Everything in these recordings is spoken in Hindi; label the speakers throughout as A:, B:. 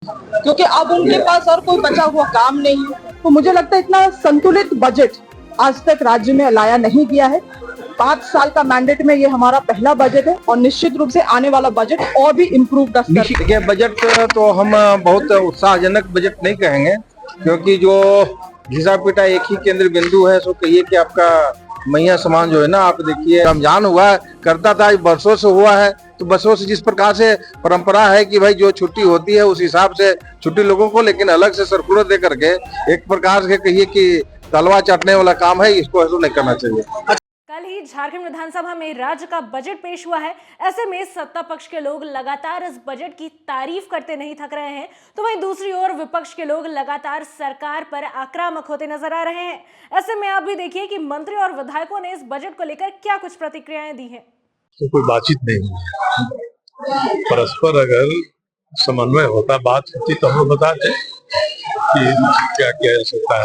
A: क्योंकि अब उनके पास और कोई बचा हुआ काम नहीं है। तो मुझे लगता है इतना संतुलित बजट आज तक राज्य में लाया नहीं गया है। 5 साल का मैंडेट में ये हमारा पहला बजट है और निश्चित रूप से आने वाला बजट और भी इम्प्रूव का स्तर।
B: देखिए, बजट तो हम बहुत उत्साहजनक बजट नहीं कहेंगे, क्योंकि जो घिसा पिटा एक ही केंद्र बिंदु है, सो कहिए कि आपका मैया समान जो है ना, आप देखिए रमजान हुआ करता था, बरसों से हुआ है। तो बरसों से जिस प्रकार से परंपरा है कि भाई जो छुट्टी होती है उस हिसाब से छुट्टी लोगों को, लेकिन अलग से सर्कुलर दे करके एक प्रकार से कहिए कि तलवा चाटने वाला काम है, इसको ऐसा नहीं करना चाहिए।
C: कल ही झारखंड विधानसभा में राज्य का बजट पेश हुआ है। ऐसे में सत्ता पक्ष के लोग लगातार इस बजट की तारीफ करते नहीं थक रहे हैं, तो वहीं दूसरी ओर विपक्ष के लोग लगातार सरकार पर आक्रामक होते नजर आ रहे हैं। ऐसे में आप भी देखिए कि मंत्री और विधायकों ने इस बजट को लेकर क्या कुछ प्रतिक्रियाएं दी हैं।
D: तो कोई बातचीत नहीं है, परस्पर अगर समन्वय होता, बात होती तो हम बताते कि क्या किया जा सकता है।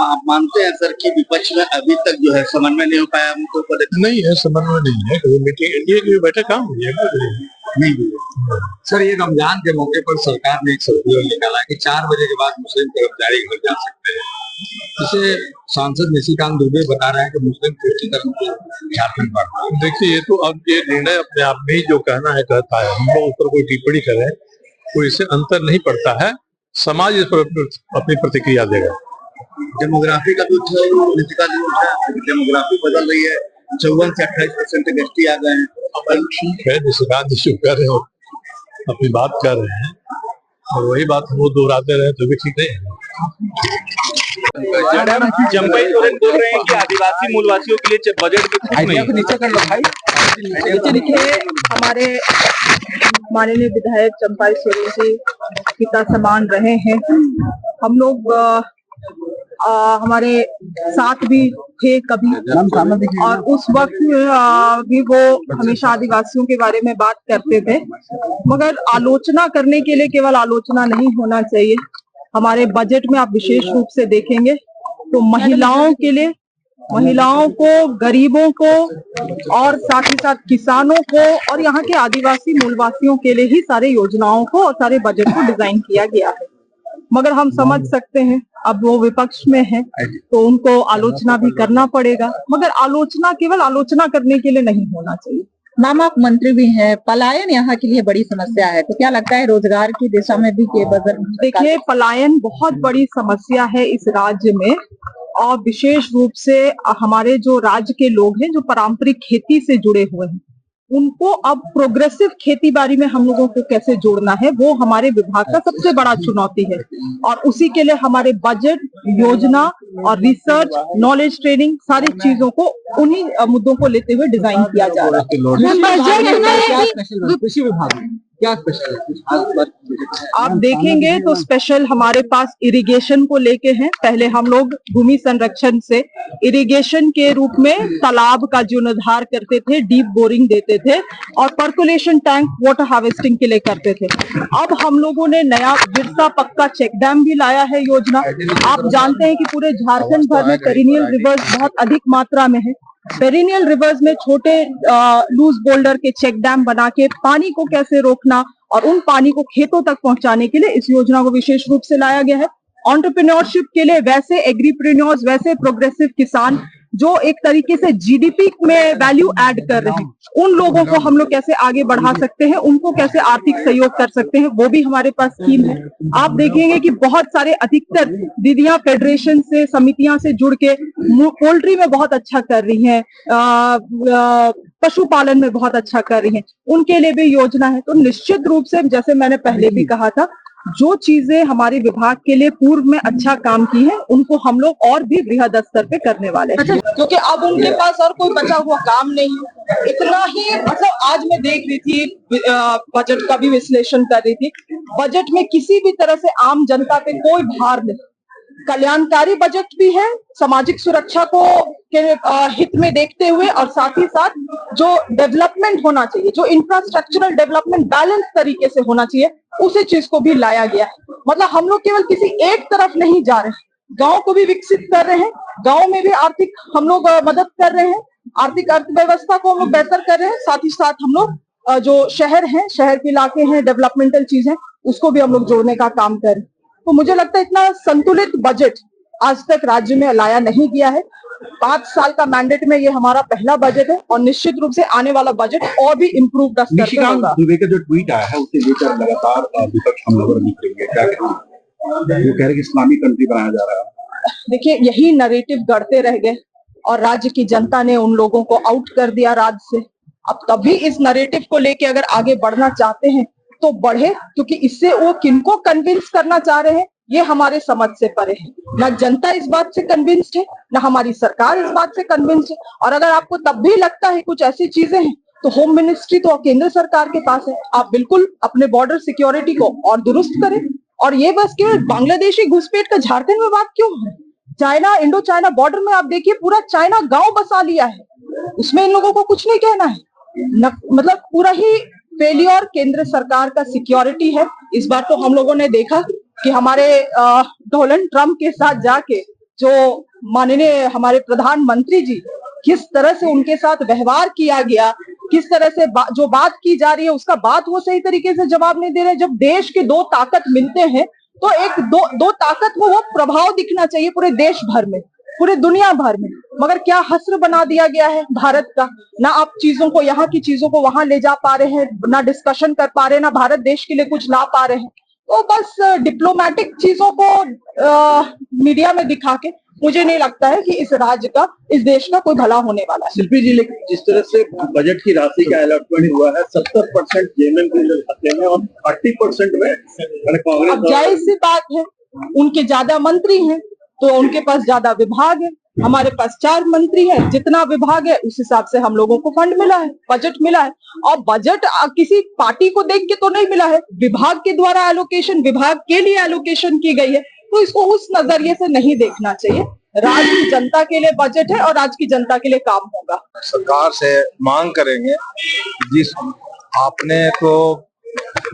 E: आप मानते हैं सर कि विपक्ष में अभी तक जो है समन्वय नहीं हो पाया?
D: नहीं है, समन्वय नहीं है। मीटिंग एनडीए की बैठक काम हुई है
E: नहीं हुई। सर, ये रमजान के मौके पर सरकार ने एक सर्कुलर निकाला कि 4 बजे के बाद मुस्लिम कर्मचारी घर जा सकते हैं। इसे सांसद निशिकांत दुबे बता रहे हैं कि मुस्लिम तुष्टिकरण झारखंड पर।
D: देखिए, ये तो अब ये निर्णय अपने आप में ही जो कहना है कहता है, हम लोग उस पर कोई टिप्पणी करें कोई इससे अंतर नहीं पड़ता है। समाज इस पर अपनी प्रतिक्रिया देगा।
E: डेमोग्राफी का भी डेमोग्राफी बदल रही है, 54 से 28% एसटी आ गए हैं।
D: ठीक है, निशिकांत जी कर रहे हो, अपनी बात कर रहे हैं, और वही बात हम लोग दोहराते रहे तो भी ठीक नहीं है।
F: जम्पई सोरेन बोल रहे हैं कि आदिवासी मूलवासियों के लिए बजट में कुछ नहीं।
A: नीचे कर लो भाई, नीचे लिखे। हमारे माननीय विधायक चंपाई सोरेन जी पिता समान रहे हैं। हम लोग हमारे साथ भी थे कभी, और उस वक्त भी वो हमेशा आदिवासियों के बारे में बात करते थे। मगर आलोचना करने के लिए केवल आलोचना नहीं होना चाहिए। हमारे बजट में आप विशेष रूप से देखेंगे तो महिलाओं के लिए, महिलाओं को, गरीबों को और साथ ही साथ किसानों को और यहाँ के आदिवासी मूलवासियों के लिए ही सारे योजनाओं को और सारे बजट को डिजाइन किया गया है। मगर हम समझ सकते हैं अब वो विपक्ष में है तो उनको आलोचना भी करना पड़ेगा, मगर आलोचना केवल आलोचना करने के लिए नहीं होना चाहिए।
G: मैम, आप मंत्री भी हैं, पलायन यहाँ के लिए बड़ी समस्या है, तो क्या लगता है रोजगार की दिशा में भी के बजट?
A: देखिए, पलायन बहुत बड़ी समस्या है इस राज्य में, और विशेष रूप से हमारे जो राज्य के लोग हैं जो पारंपरिक खेती से जुड़े हुए हैं, उनको अब प्रोग्रेसिव खेती बाड़ी में हम लोगों को कैसे जोड़ना है, वो हमारे विभाग का सबसे बड़ा चुनौती है। और उसी के लिए हमारे बजट, योजना और रिसर्च, नॉलेज ट्रेनिंग, सारी चीजों को उन्हीं मुद्दों को लेते हुए डिजाइन किया जा रहा है।
E: क्या स्पेशल है?
A: आप देखेंगे तो स्पेशल हमारे पास इरिगेशन को लेके हैं। पहले हम लोग भूमि संरक्षण से इरिगेशन के रूप में तालाब का जीर्णोद्धार करते थे, डीप बोरिंग देते थे और पर्कुलेशन टैंक वाटर हार्वेस्टिंग के लिए करते थे। अब हम लोगों ने नया बिरसा पक्का चेक डैम भी लाया है योजना। आप जानते हैं कि पूरे झारखंड भर में पेरिनियल रिवर्स बहुत अधिक मात्रा में है। पेरिनियल रिवर्स में छोटे लूज बोल्डर के चेक डैम बना के पानी को कैसे रोकना और उन पानी को खेतों तक पहुंचाने के लिए इस योजना को विशेष रूप से लाया गया है। एंटरप्रेन्योरशिप के लिए वैसे एग्रीप्रेन्योर्स, वैसे प्रोग्रेसिव किसान जो एक तरीके से जीडीपी में वैल्यू ऐड कर रहे हैं, उन लोगों को हम लोग कैसे आगे बढ़ा सकते हैं, उनको कैसे आर्थिक सहयोग कर सकते हैं, वो भी हमारे पास स्कीम है। आप देखेंगे कि बहुत सारे अधिकतर दीदियां फेडरेशन से, समितियां से जुड़ के पोल्ट्री में बहुत अच्छा कर रही हैं, पशुपालन में बहुत अच्छा कर रही हैं, उनके लिए भी योजना है। तो निश्चित रूप से जैसे मैंने पहले भी कहा था, जो चीजें हमारे विभाग के लिए पूर्व में अच्छा काम की है उनको हम लोग और भी बृहद स्तर पे करने वाले हैं। क्योंकि अब उनके पास और कोई बचा हुआ काम नहीं है। इतना ही, मतलब आज मैं देख रही थी, बजट का भी विश्लेषण कर रही थी, बजट में किसी भी तरह से आम जनता पे कोई भार नहीं। कल्याणकारी बजट भी है, सामाजिक सुरक्षा को के हित में देखते हुए, और साथ ही साथ जो डेवलपमेंट होना चाहिए, जो इंफ्रास्ट्रक्चरल डेवलपमेंट बैलेंस तरीके से होना चाहिए, उसी चीज को भी लाया गया है। मतलब हम लोग केवल किसी एक तरफ नहीं जा रहे हैं, गांव को भी विकसित कर रहे हैं, गांव में भी आर्थिक हम लोग मदद कर रहे हैं, आर्थिक अर्थव्यवस्था को हम लोग बेहतर कर रहे हैं, साथ ही साथ हम लोग जो शहर हैं, शहर के इलाके हैं, डेवलपमेंटल चीजें, उसको भी हम लोग जोड़ने का काम करें। तो मुझे लगता है इतना संतुलित बजट आज तक राज्य में लाया नहीं गया है। 5 साल का मैंडेट में ये हमारा पहला बजट है और निश्चित रूप से आने वाला बजट और भी इम्प्रूव स्तर पे
H: निशिकांत
A: होगा।
H: दुबे का जो ट्वीट आया है उसे लेकर लगातार विपक्ष हमलावर दिख रही है, क्या कहेंगे? वो कह रहे हैं कि इस्लामिक कंट्री बनाया जा रहा है।
A: देखिए, यही नरेटिव गढ़ते रह गए और राज्य की जनता ने उन लोगों को आउट कर दिया राज्य से। अब तभी इस नरेटिव को लेके अगर आगे बढ़ना चाहते हैं तो बढ़े, क्योंकि इससे वो किनको कन्विंस करना चाह रहे हैं ये हमारे समझ से परे है। ना जनता इस बात से कन्विंस्ड है, ना हमारी सरकार इस बात से कन्विंस्ड है। और अगर आपको तब भी लगता है कुछ ऐसी चीजें हैं तो होम मिनिस्ट्री तो केंद्र सरकार के पास है। आप बिल्कुल अपने बॉर्डर सिक्योरिटी को और दुरुस्त करें। और ये बस केवल बांग्लादेशी घुसपैठ का झारखंड में बात क्यों है? चाइना, इंडो चाइना बॉर्डर में आप देखिए पूरा चाइना गांव बसा लिया है, उसमें इन लोगों को कुछ नहीं कहना है। मतलब पूरा ही फेलियर केंद्र सरकार का सिक्योरिटी है। इस बार तो हम लोगों ने देखा कि हमारे डोनाल्ड ट्रंप के साथ जाके जो माननीय हमारे प्रधानमंत्री जी, किस तरह से उनके साथ व्यवहार किया गया, किस तरह से जो बात की जा रही है उसका बात वो सही तरीके से जवाब नहीं दे रहे। जब देश के दो ताकत मिलते हैं तो एक दो ताकत को वो प्रभाव दिखना चाहिए पूरे देश भर में, पूरे दुनिया भर में। मगर क्या हस्र बना दिया गया है भारत का। ना आप चीजों को, यहाँ की चीजों को वहां ले जा पा रहे हैं, ना डिस्कशन कर पा रहे हैं, ना भारत देश के लिए कुछ ला पा रहे हैं। तो बस डिप्लोमेटिक चीजों को मीडिया में दिखा के मुझे नहीं लगता है कि इस राज्य का, इस देश का कोई भला होने वाला है।
H: शिल्पी जी, लेकिन जिस तरह से बजट की राशि का अलॉटमेंट हुआ है 70% जेएमएम के लिए खाते में और 30% में कांग्रेस।
A: अब जाहिर सी बात है, उनके ज्यादा मंत्री हैं तो उनके पास ज्यादा विभाग है। हमारे पास 4 मंत्री हैं, जितना विभाग है उस हिसाब से हम लोगों को फंड मिला है, बजट मिला है। और बजट किसी पार्टी को देख के तो नहीं मिला है, विभाग के द्वारा एलोकेशन, विभाग के लिए एलोकेशन की गई है। तो इसको उस नजरिए से नहीं देखना चाहिए। राज्य की जनता के लिए बजट है और राज्य की जनता के लिए काम होगा।
B: सरकार से मांग करेंगे, जिस आपने तो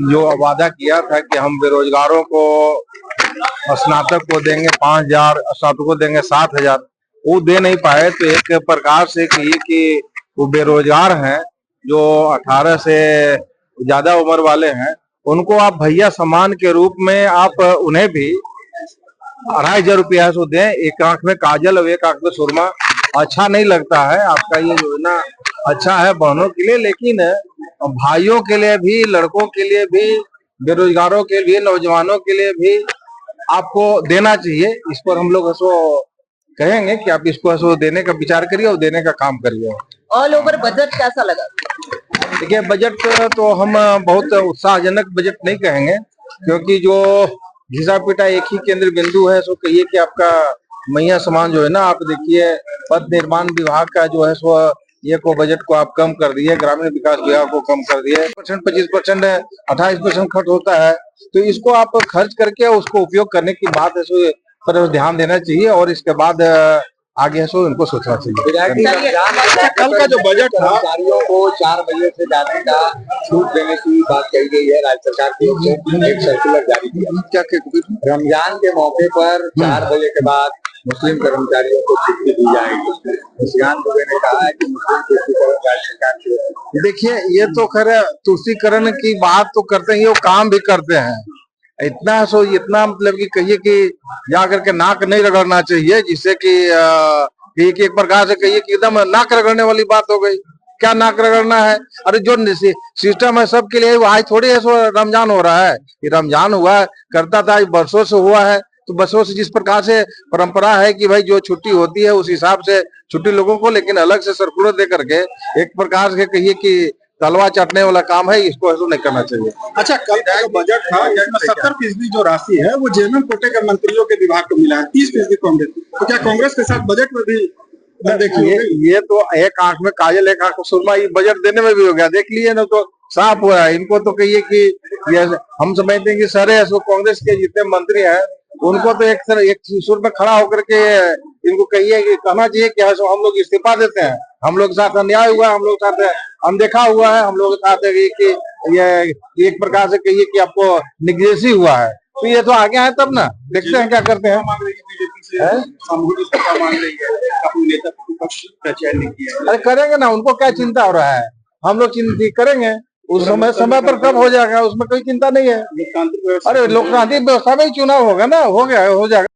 B: जो वादा किया था कि हम बेरोजगारों को, स्नातक को देंगे 5,000, स्नातक को देंगे 7,000, वो दे नहीं पाए। तो एक प्रकार से कि वो बेरोजगार हैं जो 18 से ज्यादा उम्र वाले हैं, उनको आप भैया सम्मान के रूप में आप उन्हें भी 2,500 रुपया सो दें। एक आंख में काजल और एक आंख में सुरमा। अच्छा नहीं लगता है आपका ये योजना, अच्छा है बहनों के लिए, लेकिन भाइयों के लिए भी, लड़कों के लिए भी, बेरोजगारों के लिए, नौजवानों के लिए भी आपको देना चाहिए। इस पर हम लोग ऐसो कहेंगे कि आप इसको ऐसो देने का विचार करिए और देने का काम करिए।
G: ऑल ओवर बजट कैसा लगा?
B: देखिए, बजट तो हम बहुत उत्साहजनक बजट नहीं कहेंगे, क्योंकि जो घिसा पिटा एक ही केंद्र बिंदु है, सो कहिए कि आपका मैया समान जो है ना, आप देखिए पथ निर्माण विभाग का जो है सो ये को बजट को आप कम कर दिए, ग्रामीण विकास विभाग को कम कर दिए। 25%, 28% खर्च होता है। तो इसको आप खर्च करके उसको उपयोग करने की बात है सो पर ध्यान देना चाहिए और इसके बाद आगे सो इनको सोचना चाहिए।
H: कल का जो बजट था,
E: कर्मचारियों को 4 बजे से जाने का छूट देने की बात कही गई है राज्य सरकार की ओर से। एक सर्कुलर जारी किया, क्या रमजान के मौके पर 4 बजे के बाद मुस्लिम कर्मचारियों को छुट्टी दी जाएगी। निशिकांत दुबे ने कहा है कि मुस्लिम तुष्टीकरण राज्य सरकार की ओर से।
B: देखिए, ये तो खैर तुष्टीकरण की बात तो करते हैं, वो काम भी करते हैं। इतना मतलब कि कहिए कि जा करके नाक नहीं रगड़ना चाहिए, जिससे कि एक प्रकार से कहिए कि एकदम नाक रगड़ने वाली बात हो गई। क्या नाक रगड़ना है? अरे जो सिस्टम है सबके लिए, वो आज थोड़ी है सो रमजान हो रहा है। ये रमजान हुआ है, करता था, बरसों से हुआ है। तो बसों से जिस प्रकार से परंपरा है कि भाई जो छुट्टी होती है उस हिसाब से छुट्टी लोगों को, लेकिन अलग से सर्कुलर दे करके एक प्रकार से कहिए कि तलवा चाटने वाला काम है, इसको ऐसा नहीं करना चाहिए।
H: अच्छा, कल का जो बजट था जिसमें 70% जो राशि है वो जेएमएम कोटे के मंत्रियों के विभाग को मिला है, 30% कांग्रेस। तो क्या कांग्रेस के साथ बजट में भी देखिए,
B: ये तो एक आंख में काजल एक आंख में सुरमा, ये बजट देने में भी हो गया। देख लिए ना, तो साफ हो रहा है। इनको तो कहिए कि ये हम समझते हैं कि सारे कांग्रेस के जितने मंत्री हैं उनको तो एक सुर में खड़ा होकर के इनको कहिए कि कहना चाहिए कि हम लोग इस्तीफा देते हैं, हम लोग के साथ अन्याय हुआ है, हम लोग के साथ अनदेखा हुआ है, हम लोग के साथ कि ये एक प्रकार से कहिए कि आपको निगेसी हुआ है। तो ये तो आगे आए तब ना, देखते हैं क्या करते हैं। अरे करेंगे ना, उनको क्या चिंता हो रहा है, हम लोग चिंता करेंगे, उस समय पर कब हो जाएगा, उसमें कोई चिंता नहीं है।
H: लोकतांत्रिक व्यवस्था
B: अरे लोकतांत्रिक व्यवस्था में ही चुनाव होगा ना, हो गया हो जाएगा।